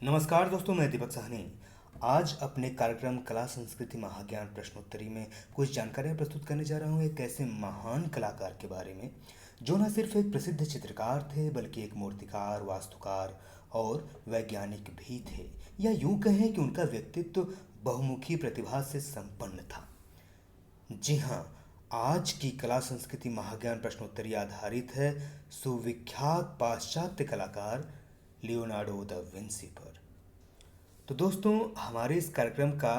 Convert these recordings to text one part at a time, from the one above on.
नमस्कार दोस्तों, मैं दीपक साहनी। आज अपने कार्यक्रम कला संस्कृति महाज्ञान प्रश्नोत्तरी में कुछ जानकारियां प्रस्तुत करने जा रहा हूं एक ऐसे महान कलाकार के बारे में जो न सिर्फ एक प्रसिद्ध चित्रकार थे बल्कि एक मूर्तिकार, वास्तुकार और वैज्ञानिक भी थे। या यूं कहें कि उनका व्यक्तित्व बहुमुखी प्रतिभा से संपन्न था। जी हाँ, आज की कला संस्कृति महाज्ञान प्रश्नोत्तरी आधारित है सुविख्यात पाश्चात्य कलाकार लियोनार्डो दा विंसी पर। तो दोस्तों, हमारे इस कार्यक्रम का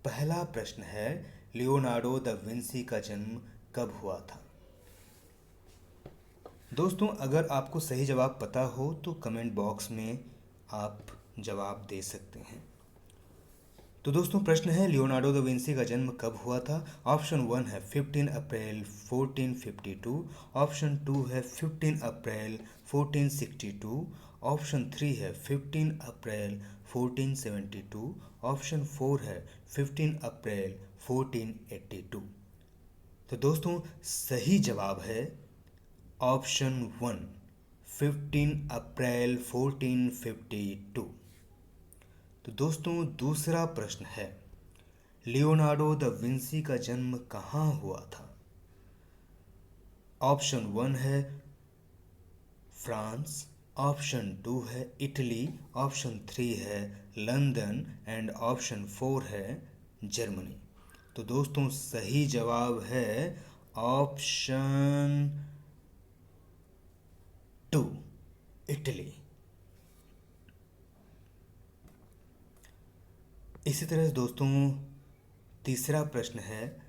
पहला प्रश्न है, लियोनार्डो दा विंसी का जन्म कब हुआ था? दोस्तों, अगर आपको सही जवाब पता हो तो कमेंट बॉक्स में आप जवाब दे सकते हैं। तो दोस्तों, प्रश्न है लियोनार्डो दा विंसी का जन्म कब हुआ था। ऑप्शन 1 है 15 अप्रैल 1452, ऑप्शन 2 है 15 अप्रैल 1462, ऑप्शन 3 है 15 अप्रैल 1472, ऑप्शन 4 है 15 अप्रैल 1482। तो दोस्तों, सही जवाब है ऑप्शन 1, 15 अप्रैल 1452। तो दोस्तों, दूसरा प्रश्न है, लियोनार्डो दा विंसी का जन्म कहाँ हुआ था? ऑप्शन 1 है फ्रांस, ऑप्शन 2 है इटली, ऑप्शन 3 है लंदन एंड ऑप्शन 4 है जर्मनी। तो दोस्तों, सही जवाब है ऑप्शन 2, इटली। इसी तरह दोस्तों, तीसरा प्रश्न है,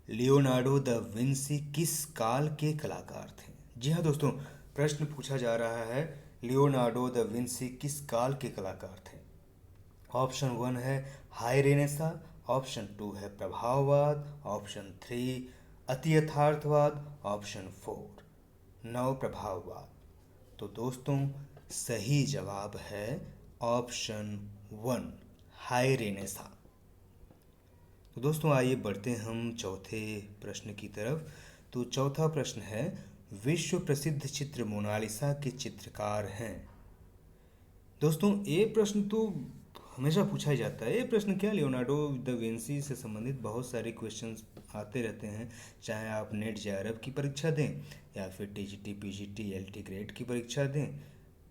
लियोनार्डो दा विंसी किस काल के कलाकार थे? जी हाँ दोस्तों, प्रश्न पूछा जा रहा है लियोनार्डो दा विंसी किस काल के कलाकार थे। ऑप्शन 1 है हाई रेनेसा, ऑप्शन 2 है प्रभाववाद, ऑप्शन 3 अति यथार्थवाद, ऑप्शन 4 नव प्रभाववाद। तो दोस्तों, सही जवाब है ऑप्शन 1 हाई रेनेसा। तो दोस्तों, आइए बढ़ते हम चौथे प्रश्न की तरफ। तो चौथा प्रश्न है, विश्व प्रसिद्ध चित्र मोनालिसा के चित्रकार हैं? दोस्तों, ये प्रश्न तो हमेशा पूछा ही जाता है। ये प्रश्न क्या, लियोनार्डो दा विंसी से संबंधित बहुत सारे क्वेश्चंस आते रहते हैं। चाहे आप नेट जेआरएफ की परीक्षा दें या फिर टीजीटी पीजीटी एलटी ग्रेड की परीक्षा दें,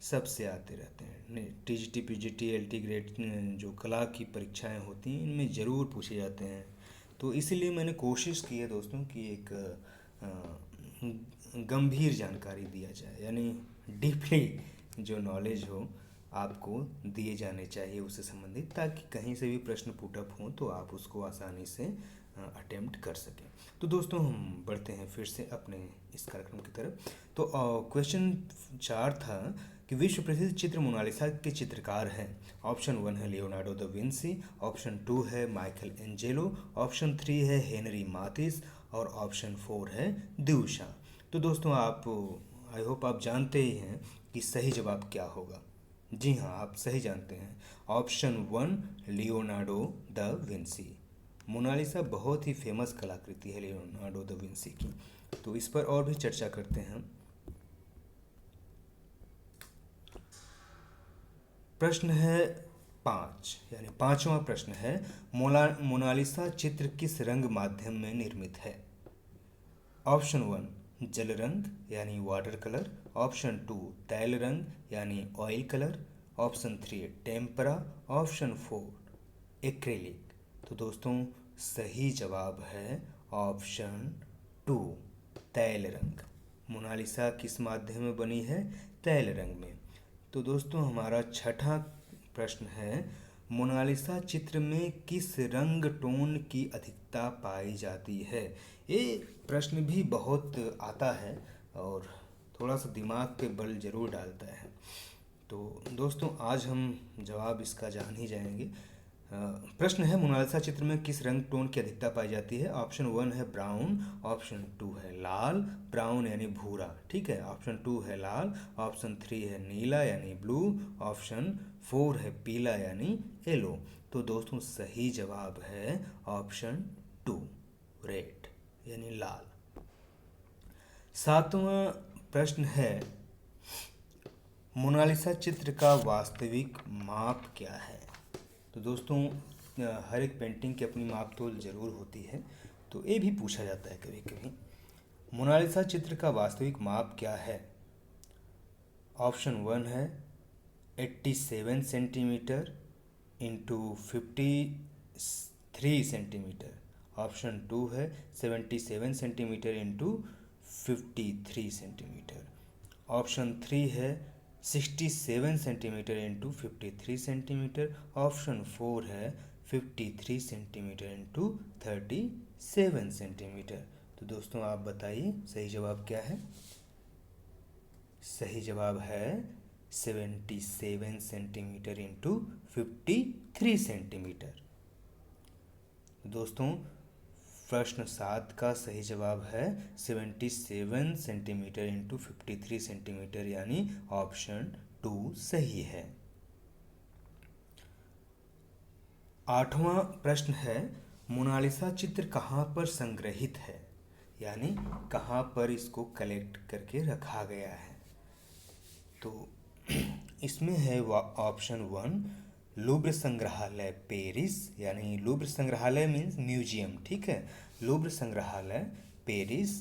सबसे आते रहते हैं। टीजीटी पीजीटी एलटी ग्रेड जो कला की परीक्षाएं होती हैं, इनमें ज़रूर पूछे जाते हैं। तो इसीलिए मैंने कोशिश की है दोस्तों कि एक गंभीर जानकारी दिया जाए, यानी डीपली जो नॉलेज हो आपको दिए जाने चाहिए उससे संबंधित, ताकि कहीं से भी प्रश्न पुट अप हो तो आप उसको आसानी से अटेम्प्ट कर सकें। तो दोस्तों, हम बढ़ते हैं फिर से अपने इस कार्यक्रम की तरफ। तो क्वेश्चन 4 था कि विश्व प्रसिद्ध चित्र मोनालिसा के चित्रकार हैं। ऑप्शन 1 है लियोनार्डो दा विंसी, ऑप्शन 2 है माइकल एंजेलो, ऑप्शन 3 है हेनरी मातिस और ऑप्शन 4 है द्यूशा। तो दोस्तों, आप आई होप आप जानते ही हैं कि सही जवाब क्या होगा। जी हाँ, आप सही जानते हैं। Option 1 Leonardo da Vinci. Mona Lisa बहुत ही फेमस कलाकृति है लियोनार्डो दा विंसी की। तो इस पर और भी चर्चा करते हैं। प्रश्न है 5, यानी पांचवा प्रश्न है, मोनालिसा चित्र किस रंग माध्यम में निर्मित है? ऑप्शन 1 जल रंग यानी वाटर कलर, ऑप्शन 2 तैल रंग यानी oil colour, option 3 tempera, option 4 acrylic. तो दोस्तों, सही जवाब है ऑप्शन 2 तैल रंग। मोनालिसा किस माध्यम में बनी है? तैल रंग में। तो दोस्तों, हमारा छठा प्रश्न है, मोनालिसा चित्र में किस रंग टोन की अधिकता पाई जाती है? ये प्रश्न भी बहुत आता है और थोड़ा सा दिमाग पे बल जरूर डालता है। तो दोस्तों, आज हम जवाब इसका जान ही जाएंगे। प्रश्न है, मोनालिसा चित्र में किस रंग टोन की अधिकता पाई जाती है? ऑप्शन 1 है ब्राउन, ऑप्शन 2 है लाल, ब्राउन यानी भूरा, ठीक है, ऑप्शन 2 है लाल, ऑप्शन 3 है नीला यानी ब्लू, ऑप्शन 4 है पीला यानी येलो। तो दोस्तों, सही जवाब है ऑप्शन 2 रेड यानी लाल। सातवां प्रश्न है, मोनालिसा चित्र का वास्तविक माप क्या है? तो दोस्तों हर एक पेंटिंग की अपनी माप तोल जरूर होती है, तो ये भी पूछा जाता है कभी कभी। मोनालिसा चित्र का वास्तविक माप क्या है? ऑप्शन 1 है 87 सेंटीमीटर इंटू 53 सेंटीमीटर। ऑप्शन 2 है 77 सेंटीमीटर इंटू 53 सेंटीमीटर। ऑप्शन 3 है 67 सेंटीमीटर इंटू 53 सेंटीमीटर। ऑप्शन 4 है 53 सेंटीमीटर इंटू 37 सेंटीमीटर। तो दोस्तों आप बताइए सही जवाब क्या है? सही जवाब है 77 सेंटीमीटर इंटू 53 सेंटीमीटर। दोस्तों प्रश्न 7 का सही जवाब है 77 सेंटीमीटर इंटू 53 सेंटीमीटर, यानी ऑप्शन 2 सही है। 8वां प्रश्न है मोनालिसा चित्र कहाँ पर संग्रहित है, यानी कहाँ पर इसको कलेक्ट करके रखा गया है? तो इसमें है ऑप्शन 1 लूव्र संग्रहालय पेरिस, यानी लूव्र संग्रहालय मीन्स म्यूजियम, ठीक है, लूव्र संग्रहालय पेरिस।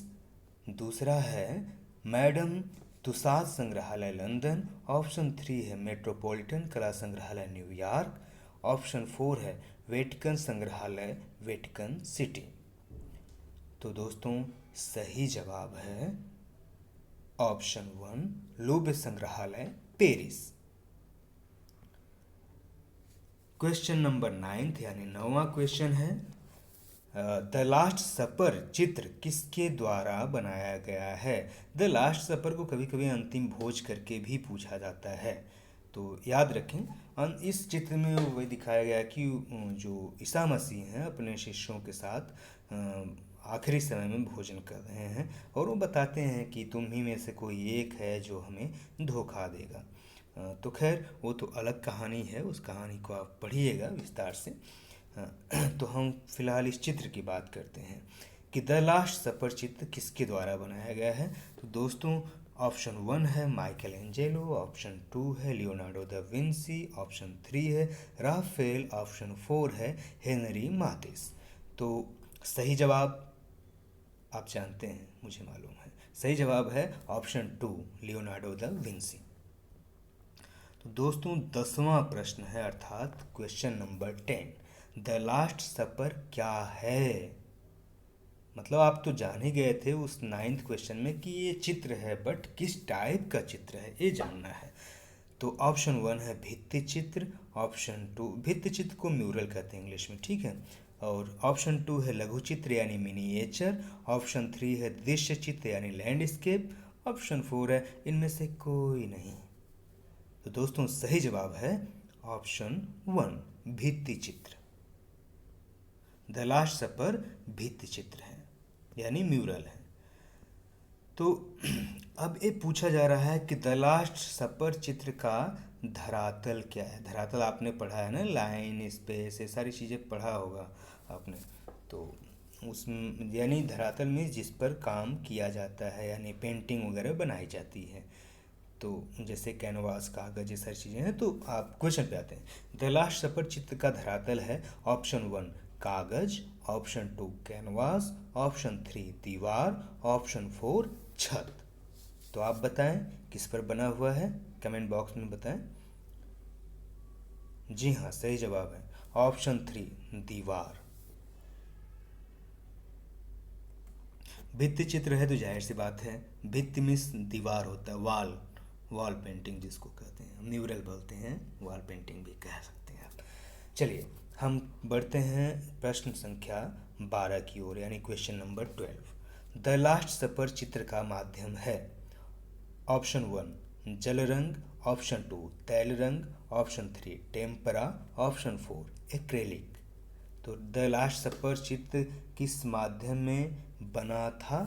दूसरा है मैडम तुसाद संग्रहालय लंदन। ऑप्शन 3 है मेट्रोपॉलिटन कला संग्रहालय न्यूयॉर्क। ऑप्शन 4 है वेटिकन संग्रहालय वेटिकन सिटी। तो दोस्तों सही जवाब है ऑप्शन 1 लूव्र संग्रहालय पेरिस। क्वेश्चन नंबर 9 यानी 9वां क्वेश्चन है द लास्ट सपर चित्र किसके द्वारा बनाया गया है? द लास्ट सपर को कभी कभी अंतिम भोज करके भी पूछा जाता है, तो याद रखें। इस चित्र में वही दिखाया गया कि जो ईसा मसीह हैं अपने शिष्यों के साथ आखिरी समय में भोजन कर रहे हैं, और वो बताते हैं कि तुम ही में से कोई एक है जो हमें धोखा देगा। तो खैर वो तो अलग कहानी है, उस कहानी को आप पढ़िएगा विस्तार से। तो हम फिलहाल इस चित्र की बात करते हैं कि द लास्ट सपर चित्र किसके द्वारा बनाया गया है। तो दोस्तों ऑप्शन 1 है माइकल एंजेलो। ऑप्शन 2 है लियोनार्डो दा विंसी। ऑप्शन 3 है राफेल। ऑप्शन 4 है हेनरी मातिस। तो सही जवाब आप जानते हैं, मुझे मालूम है, सही जवाब है ऑप्शन 2 लियोनार्डो दा विंसी। तो दोस्तों 10वां प्रश्न है अर्थात क्वेश्चन नंबर 10 द लास्ट सपर क्या है? मतलब आप तो जान ही गए थे उस 9th क्वेश्चन में कि ये चित्र है, बट किस टाइप का चित्र है ये जानना है। तो ऑप्शन 1 है भित्ति चित्र। ऑप्शन 2 भित्ति चित्र को म्यूरल कहते हैं इंग्लिश में, ठीक है। और ऑप्शन 2 है लघु चित्र यानी मिनिएचर। ऑप्शन 3 है दृश्य चित्र यानी लैंडस्केप। ऑप्शन 4 है इनमें से कोई नहीं। तो दोस्तों सही जवाब है ऑप्शन 1 भित्ति चित्र। द लास्ट सपर भित्ति चित्र है यानी म्यूरल है। तो अब ये पूछा जा रहा है कि द लास्ट सपर चित्र का धरातल क्या है? धरातल आपने पढ़ा है ना, लाइन स्पेस ये सारी चीज़ें पढ़ा होगा आपने। तो उसमें यानी धरातल में जिस पर काम किया जाता है, यानी पेंटिंग वगैरह बनाई जाती है, तो जैसे कैनवास कागज ये सारी चीज़ें हैं। तो आप क्वेश्चन पे आते हैं। द लास्ट सपर चित्र का धरातल है ऑप्शन 1 कागज। Option 2 canvas. ऑप्शन 3 दीवार। ऑप्शन 4 छत। तो आप बताएं किस पर बना हुआ है, कमेंट बॉक्स में बताएं। जी हाँ सही जवाब है ऑप्शन 3 दीवार। भित्ति चित्र है तो जाहिर सी बात है भित्ति में दीवार होता है, वॉल पेंटिंग जिसको कहते हैं, म्यूरल बोलते हैं, वॉल पेंटिंग भी कह सकते हैं आप। चलिए हम बढ़ते हैं प्रश्न संख्या 12 की ओर, यानी क्वेश्चन नंबर 12। द लास्ट सपर चित्र का माध्यम है ऑप्शन 1 जल रंग। ऑप्शन 2 तैल रंग। Option 3 tempera. Option 4 acrylic. तो द लास्ट सपर चित्र किस माध्यम में बना था?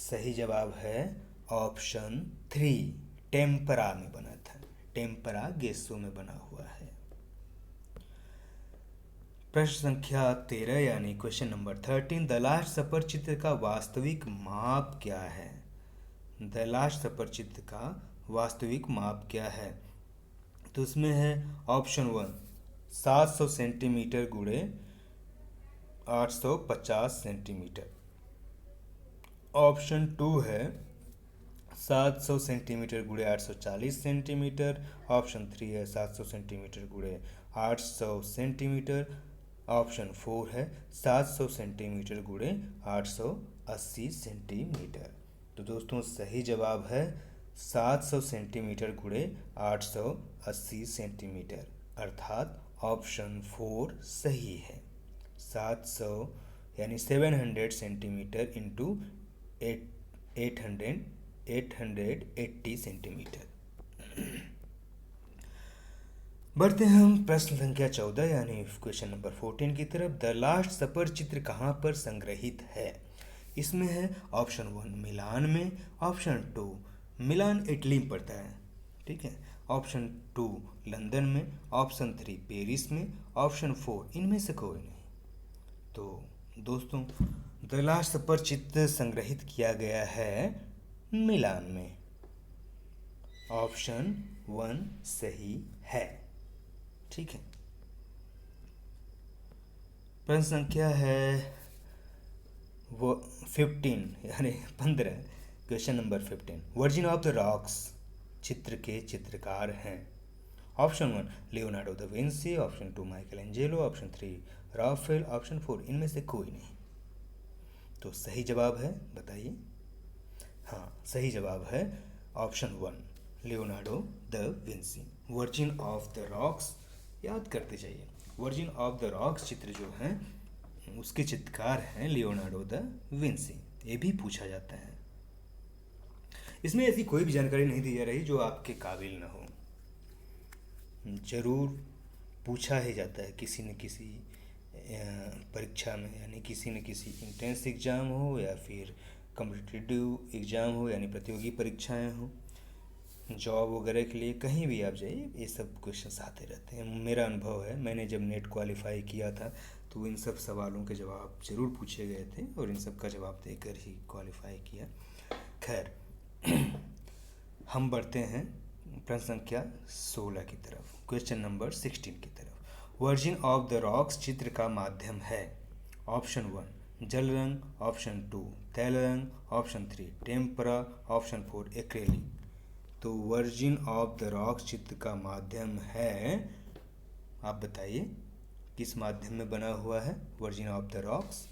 सही जवाब है ऑप्शन 3 टेम्परा में बना था। टेम्परा गेसो में बना हुआ है। प्रश्न संख्या 13 यानी क्वेश्चन नंबर 13 द लास्ट सपर चित्र का वास्तविक माप क्या है? द लास्ट सपर चित्र का वास्तविक माप क्या है? तो उसमें है ऑप्शन 1 700 सेंटीमीटर गुणे 850 सेंटीमीटर। ऑप्शन 2 है 700 सेंटीमीटर गुणे 840 सेंटीमीटर। ऑप्शन 3 है 700 सेंटीमीटर गुणे 800 सेंटीमीटर। ऑप्शन 4 है 700 सेंटीमीटर गुणे 880 सेंटीमीटर। तो दोस्तों सही जवाब है 700 सेंटीमीटर गुणे 880 सेंटीमीटर, अर्थात ऑप्शन 4 सही है। 700 यानी 700 सेंटीमीटर इंटू 880 सेंटीमीटर। बढ़ते हैं हम प्रश्न संख्या 14 यानी क्वेश्चन नंबर 14 की तरफ। द लास्ट सपर चित्र कहाँ पर संग्रहित है? इसमें है ऑप्शन 1 मिलान में, ऑप्शन 2 मिलान इटली में पड़ता है, ठीक है, ऑप्शन 2 लंदन में, ऑप्शन 3 पेरिस में, ऑप्शन 4 इनमें से कोई नहीं। तो दोस्तों द लास्ट सपर चित्र संग्रहित किया गया है मिलान में। ऑप्शन 1 सही है, ठीक है। प्रश्न संख्या है वो 15 यानी 15, question number 15। Virgin of the rocks चित्र के चित्रकार हैं? Option 1 Leonardo da Vinci, option 2 Michelangelo, option 3 Raphael, option 4 इनमें से कोई नहीं। तो सही जवाब है, बताइए। हाँ, सही जवाब है option 1 Leonardo da Vinci. Virgin of the rocks याद करते जाइए। वर्जिन ऑफ द रॉक्स चित्र जो है उसके चित्रकार हैं लियोनार्डो दा विंसी। ये भी पूछा जाता है। इसमें ऐसी कोई भी जानकारी नहीं दी जा रही जो आपके काबिल ना हो। जरूर पूछा ही जाता है किसी न किसी परीक्षा में, यानी किसी न किसी इंट्रेंस एग्ज़ाम हो या फिर कॉम्पिटिटिव एग्ज़ाम हो, यानी प्रतियोगी परीक्षाएं हो, जॉब वगैरह के लिए कहीं भी आप जाइए ये सब क्वेश्चंस आते रहते हैं। मेरा अनुभव है, मैंने जब नेट क्वालिफाई किया था तो इन सब सवालों के जवाब ज़रूर पूछे गए थे और इन सब का जवाब देकर ही क्वालिफाई किया। खैर हम बढ़ते हैं प्रश्न संख्या 16 की तरफ, क्वेश्चन नंबर 16 की तरफ। वर्जिन ऑफ द रॉक्स चित्र का माध्यम है? ऑप्शन 1 जल रंग, ऑप्शन 2 तैल रंग, ऑप्शन 3 टेम्परा, ऑप्शन 4 एक्रेलिक। तो वर्जिन ऑफ द रॉक्स चित्र का माध्यम है, आप बताइए किस माध्यम में बना हुआ है वर्जिन ऑफ द रॉक्स?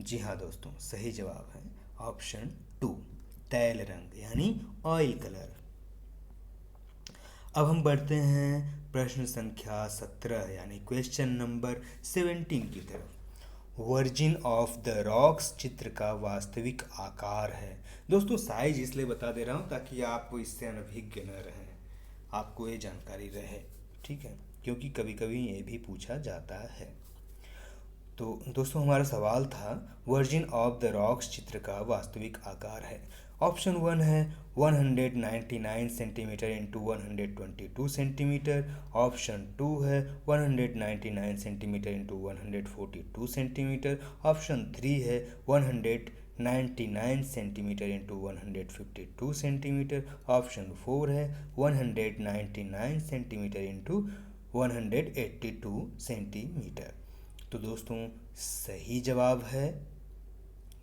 जी हाँ दोस्तों, सही जवाब है ऑप्शन 2 तैल रंग यानी ऑयल कलर। अब हम बढ़ते हैं प्रश्न संख्या 17 यानी क्वेश्चन नंबर 17 की तरफ। वर्जिन ऑफ द रॉक्स चित्र का वास्तविक आकार है? दोस्तों साइज इसलिए बता दे रहा हूँ ताकि आप इससे अनभिज्ञ न रहें, आपको ये जानकारी रहे, ठीक है, क्योंकि कभी कभी ये भी पूछा जाता है। तो दोस्तों हमारा सवाल था वर्जिन ऑफ द रॉक्स चित्र का वास्तविक आकार है। ऑप्शन 1 है 199 सेंटीमीटर इंटू 122 सेंटीमीटर। ऑप्शन 2 है 199 सेंटीमीटर इंटू 142 सेंटीमीटर। ऑप्शन 3 है 199 सेंटीमीटर इंटू 152 सेंटीमीटर। ऑप्शन 4 है 199 सेंटीमीटर इंटू 182 सेंटीमीटर। तो दोस्तों सही जवाब है,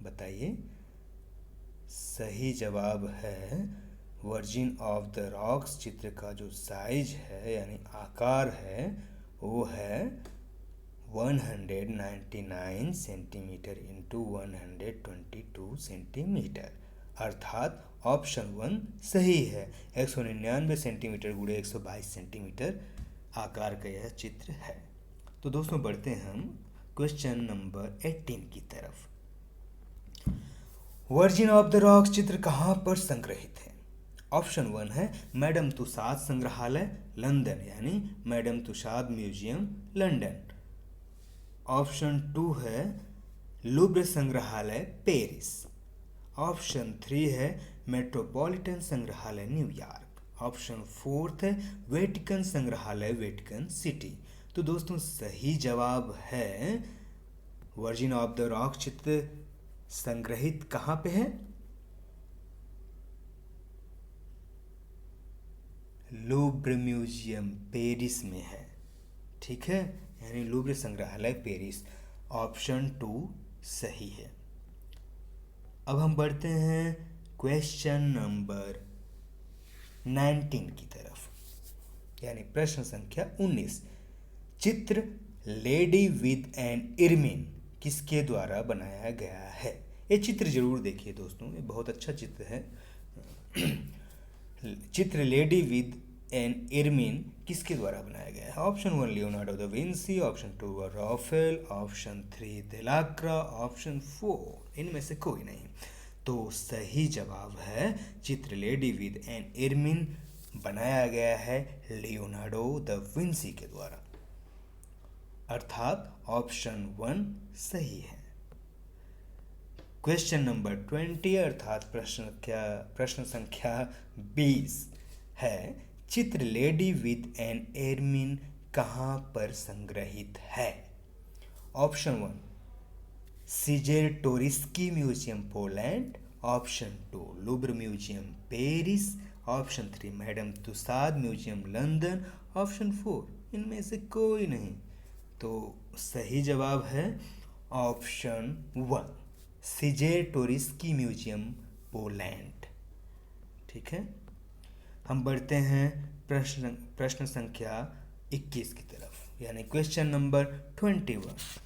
बताइए। सही जवाब है वर्जिन ऑफ द रॉक्स चित्र का जो साइज है यानी आकार है वो है 199 सेंटीमीटर इंटू 122 सेंटीमीटर, अर्थात ऑप्शन 1 सही है। 199 सेंटीमीटर गुणे 122 सेंटीमीटर आकार का यह चित्र है। तो दोस्तों बढ़ते हैं हम क्वेश्चन नंबर 18 की तरफ। वर्जिन ऑफ द रॉक्स चित्र कहाँ पर संग्रहित है? ऑप्शन 1 है मैडम तुसाद संग्रहालय लंदन यानी madam Tussauds museum London. Option 2 है लुब्र संग्रहालय पेरिस। ऑप्शन 3 है मेट्रोपॉलिटन संग्रहालय न्यूयॉर्क। ऑप्शन 4 है वेटिकन संग्रहालय वेटिकन सिटी। तो दोस्तों सही जवाब है वर्जिन ऑफ द रॉक चित्र संग्रहित कहाँ पे है? लूव्र म्यूजियम पेरिस में है। ठीक है, यानी लूव्र संग्रहालय पेरिस। ऑप्शन 2 सही है। अब हम बढ़ते हैं क्वेश्चन नंबर 19 की तरफ, यानी प्रश्न संख्या 19। चित्र लेडी विद एन इरमिन किसके द्वारा बनाया गया है? ये चित्र जरूर देखिए दोस्तों, ये बहुत अच्छा चित्र है। चित्र लेडी विद एन इरमिन किसके द्वारा बनाया गया है? Option 1 Leonardo da Vinci, option 2 Raphael, option 3 Delacroix, option 4 इनमें से कोई नहीं। तो सही जवाब है चित्र लेडी विद एन इरमिन बनाया गया है लियोनार्डो दा विंसी के द्वारा, अर्थात ऑप्शन 1 सही है। क्वेश्चन नंबर 20 अर्थात प्रश्न संख्या 20 है, चित्र लेडी विद एन एरमिन कहाँ पर संग्रहित है? Option 1 Czartoryski museum Poland, option 2 Louvre museum Paris, option 3 Madame Tussauds museum London, option 4 इनमें से कोई नहीं। तो सही जवाब है ऑप्शन 1 सिजेरटोरिस्की म्यूजियम पोलैंड। ठीक है, हम बढ़ते हैं प्रश्न संख्या 21 की तरफ, यानी क्वेश्चन नंबर 21।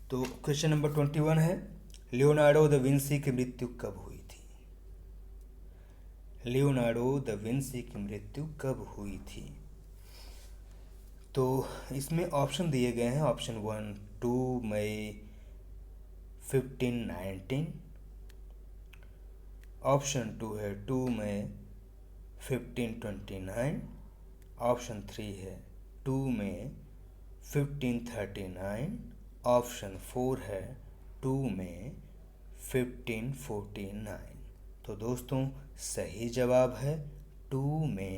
तो क्वेश्चन नंबर 21 है, लियोनार्डो दा विंसी की मृत्यु कब हुई थी? लियोनार्डो दा विंसी की मृत्यु कब हुई थी? तो इसमें ऑप्शन दिए गए हैं। ऑप्शन 1 2 मई 1519, ऑप्शन 2 है 2 मई 1529, ऑप्शन 3 है 2 मई 1539, ऑप्शन 4 है 2 मई 1549। तो दोस्तों सही जवाब है 2 मई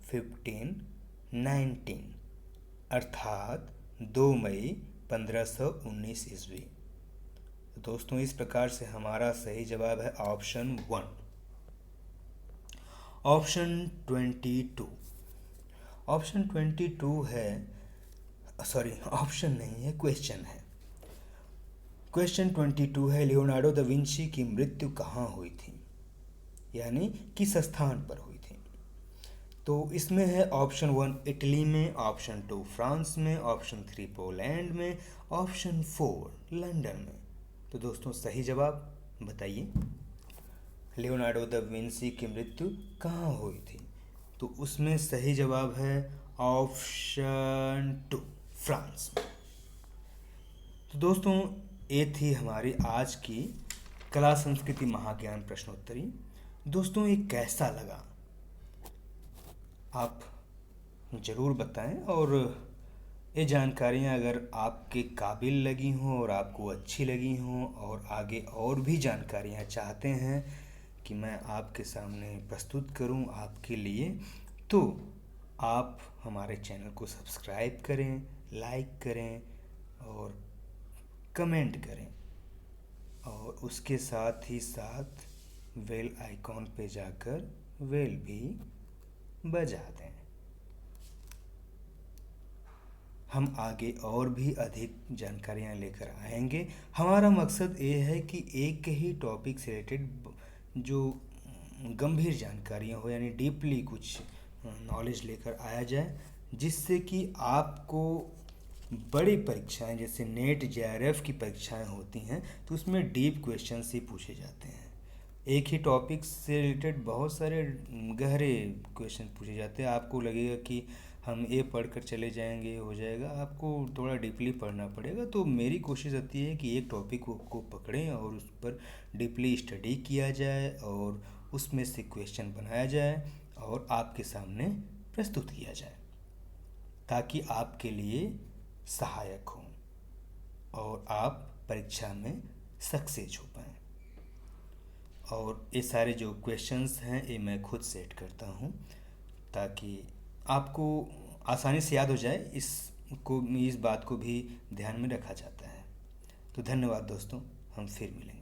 1519, अर्थात 2 मई 1519 ईस्वी। तो दोस्तों इस प्रकार से हमारा सही जवाब है ऑप्शन 1। ऑप्शन 22, ऑप्शन 22 है, सॉरी ऑप्शन नहीं है, क्वेश्चन है। क्वेश्चन 22 है, लियोनार्डो दा विंची की मृत्यु कहाँ हुई थी, यानी किस स्थान पर हुई थी? तो इसमें है ऑप्शन 1 इटली में, ऑप्शन 2 फ्रांस में, ऑप्शन 3 पोलैंड में, ऑप्शन 4 लंदन में। तो दोस्तों सही जवाब बताइए, लियोनार्डो दा विंसी की मृत्यु कहाँ हुई थी? तो उसमें सही जवाब है ऑप्शन 2 फ्रांस में। तो दोस्तों ये थी हमारी आज की कला संस्कृति महाज्ञान प्रश्नोत्तरी। दोस्तों ये कैसा लगा आप ज़रूर बताएं, और ये जानकारियाँ अगर आपके काबिल लगी हों और आपको अच्छी लगी हों और आगे और भी जानकारियाँ चाहते हैं कि मैं आपके सामने प्रस्तुत करूं आपके लिए, तो आप हमारे चैनल को सब्सक्राइब करें, लाइक करें और कमेंट करें, और उसके साथ ही साथ बेल आइकॉन पे जाकर बेल भी बजा दें। हम आगे और भी अधिक जानकारियाँ लेकर आएंगे। हमारा मकसद ये है कि एक ही टॉपिक से रिलेटेड जो गंभीर जानकारियाँ हो, यानी डीपली कुछ नॉलेज लेकर आया जाए, जिससे कि आपको बड़ी परीक्षाएं जैसे नेट जेआरएफ की परीक्षाएं होती हैं तो उसमें डीप क्वेश्चंस ही पूछे जाते हैं। एक ही टॉपिक से रिलेटेड बहुत सारे गहरे क्वेश्चन पूछे जाते हैं। आपको लगेगा कि हम ये पढ़कर चले जाएंगे, हो जाएगा, आपको थोड़ा डीपली पढ़ना पड़ेगा। तो मेरी कोशिश रहती है कि एक टॉपिक को पकड़ें और उस पर डीपली स्टडी किया जाए और उसमें से क्वेश्चन बनाया जाए और आपके सामने प्रस्तुत किया जाए, ताकि आपके लिए सहायक हो और आप परीक्षा में सक्सेस हो पाएँ। और ये सारे जो क्वेश्चंस हैं ये मैं खुद सेट करता हूँ ताकि आपको आसानी से याद हो जाए। इस बात को भी ध्यान में रखा जाता है। तो धन्यवाद दोस्तों, हम फिर मिलेंगे।